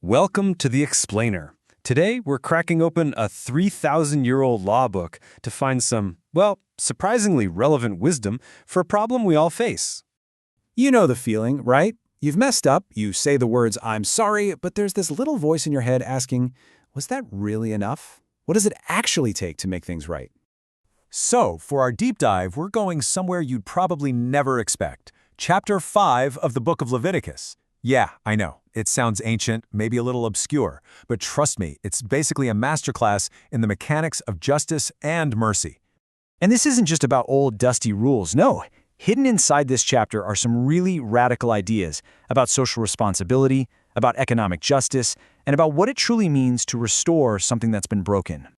Welcome to The Explainer. Today, we're cracking open a 3,000-year-old law book to find some, well, surprisingly relevant wisdom for a problem we all face. You know the feeling, right? You've messed up, you say the words, "I'm sorry," but there's this little voice in your head asking, was that really enough? What does it actually take to make things right? So, for our deep dive, we're going somewhere you'd probably never expect. Chapter 5 of the book of Leviticus. Yeah, I know, it sounds ancient, maybe a little obscure, but trust me, it's basically a masterclass in the mechanics of justice and mercy. And this isn't just about old, dusty rules. No, hidden inside this chapter are some really radical ideas about social responsibility, about economic justice, and about what it truly means to restore something that's been broken.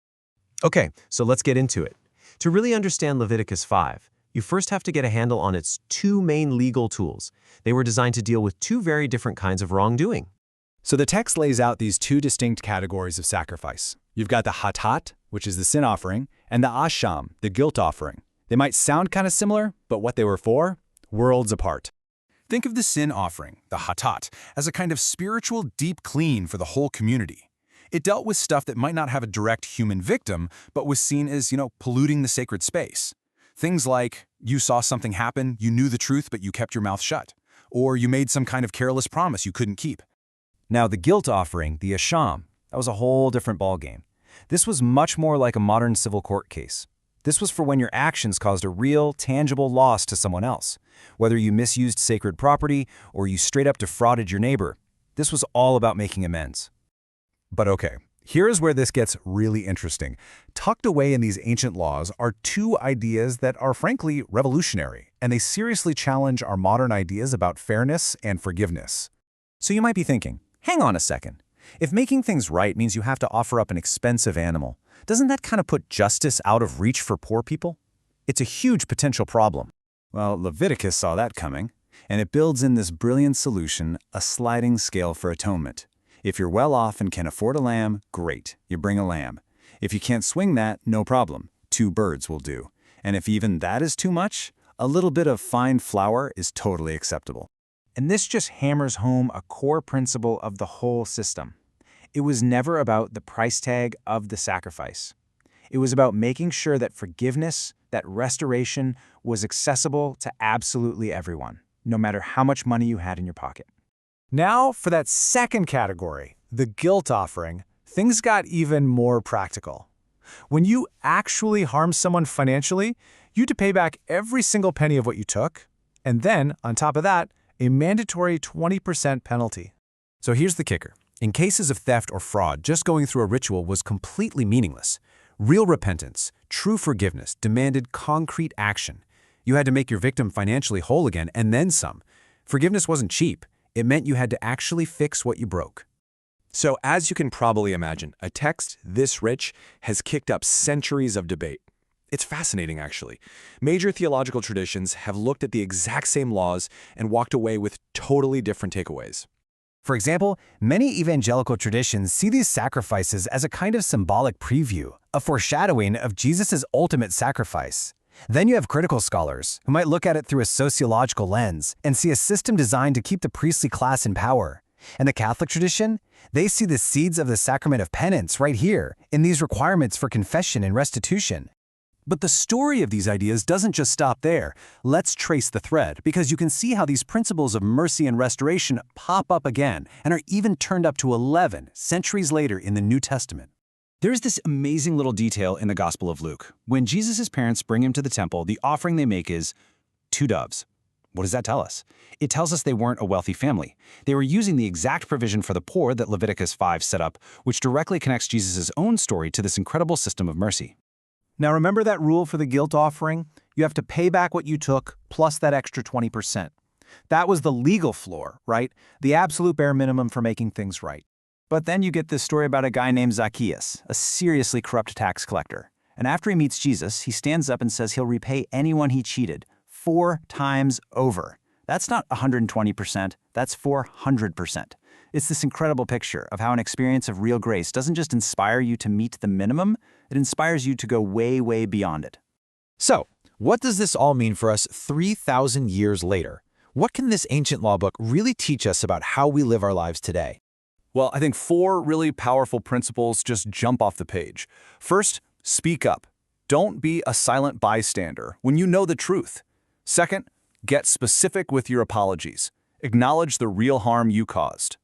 Okay, so let's get into it. To really understand Leviticus 5, you first have to get a handle on its two main legal tools. They were designed to deal with two very different kinds of wrongdoing. So the text lays out these two distinct categories of sacrifice. You've got the hatat, which is the sin offering, and the asham, the guilt offering. They might sound kind of similar, but what they were for? Worlds apart. Think of the sin offering, the hatat, as a kind of spiritual deep clean for the whole community. It dealt with stuff that might not have a direct human victim, but was seen as, polluting the sacred space. Things like, you saw something happen, you knew the truth, but you kept your mouth shut. Or you made some kind of careless promise you couldn't keep. Now the guilt offering, the asham, that was a whole different ballgame. This was much more like a modern civil court case. This was for when your actions caused a real, tangible loss to someone else. Whether you misused sacred property or you straight up defrauded your neighbor, this was all about making amends. But okay, here's where this gets really interesting. Tucked away in these ancient laws are two ideas that are frankly revolutionary, and they seriously challenge our modern ideas about fairness and forgiveness. So you might be thinking, hang on a second. If making things right means you have to offer up an expensive animal, doesn't that kind of put justice out of reach for poor people? It's a huge potential problem. Well, Leviticus saw that coming, and it builds in this brilliant solution, a sliding scale for atonement. If you're well off and can afford a lamb, great, you bring a lamb. If you can't swing that, no problem, 2 birds will do. And if even that is too much, a little bit of fine flour is totally acceptable. And this just hammers home a core principle of the whole system. It was never about the price tag of the sacrifice. It was about making sure that forgiveness, that restoration, was accessible to absolutely everyone, no matter how much money you had in your pocket. Now, for that second category, the guilt offering, things got even more practical. When you actually harmed someone financially, you had to pay back every single penny of what you took, and then, on top of that, a mandatory 20% penalty. So here's the kicker. In cases of theft or fraud, just going through a ritual was completely meaningless. Real repentance, true forgiveness, demanded concrete action. You had to make your victim financially whole again, and then some. Forgiveness wasn't cheap. It meant you had to actually fix what you broke. So as you can probably imagine, a text this rich has kicked up centuries of debate. It's fascinating, actually. Major theological traditions have looked at the exact same laws and walked away with totally different takeaways. For example, many evangelical traditions see these sacrifices as a kind of symbolic preview, a foreshadowing of Jesus' ultimate sacrifice. Then you have critical scholars who might look at it through a sociological lens and see a system designed to keep the priestly class in power. And the Catholic tradition, they see the seeds of the sacrament of penance right here in these requirements for confession and restitution. But the story of these ideas doesn't just stop there. Let's trace the thread, because you can see how these principles of mercy and restoration pop up again and are even turned up to 11 centuries later in the New Testament. There's this amazing little detail in the Gospel of Luke. When Jesus' parents bring him to the temple, the offering they make is 2 doves. What does that tell us? It tells us they weren't a wealthy family. They were using the exact provision for the poor that Leviticus 5 set up, which directly connects Jesus' own story to this incredible system of mercy. Now remember that rule for the guilt offering? You have to pay back what you took plus that extra 20%. That was the legal floor, right? The absolute bare minimum for making things right. But then you get this story about a guy named Zacchaeus, a seriously corrupt tax collector. And after he meets Jesus, he stands up and says he'll repay anyone he cheated 4 times over. That's not 120%, that's 400%. It's this incredible picture of how an experience of real grace doesn't just inspire you to meet the minimum, it inspires you to go way, way beyond it. So, what does this all mean for us 3,000 years later? What can this ancient law book really teach us about how we live our lives today? Well, I think 4 really powerful principles just jump off the page. First, speak up. Don't be a silent bystander when you know the truth. Second, get specific with your apologies. Acknowledge the real harm you caused.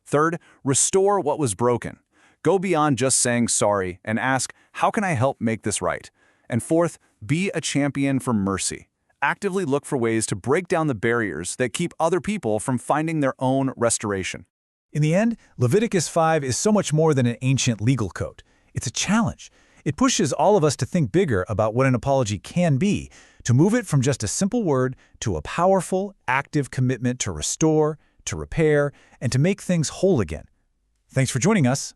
Third, restore what was broken. Go beyond just saying sorry and ask, how can I help make this right? And fourth, be a champion for mercy. Actively look for ways to break down the barriers that keep other people from finding their own restoration. In the end, Leviticus 5 is so much more than an ancient legal code. It's a challenge. It pushes all of us to think bigger about what an apology can be, to move it from just a simple word to a powerful, active commitment to restore, to repair, and to make things whole again. Thanks for joining us.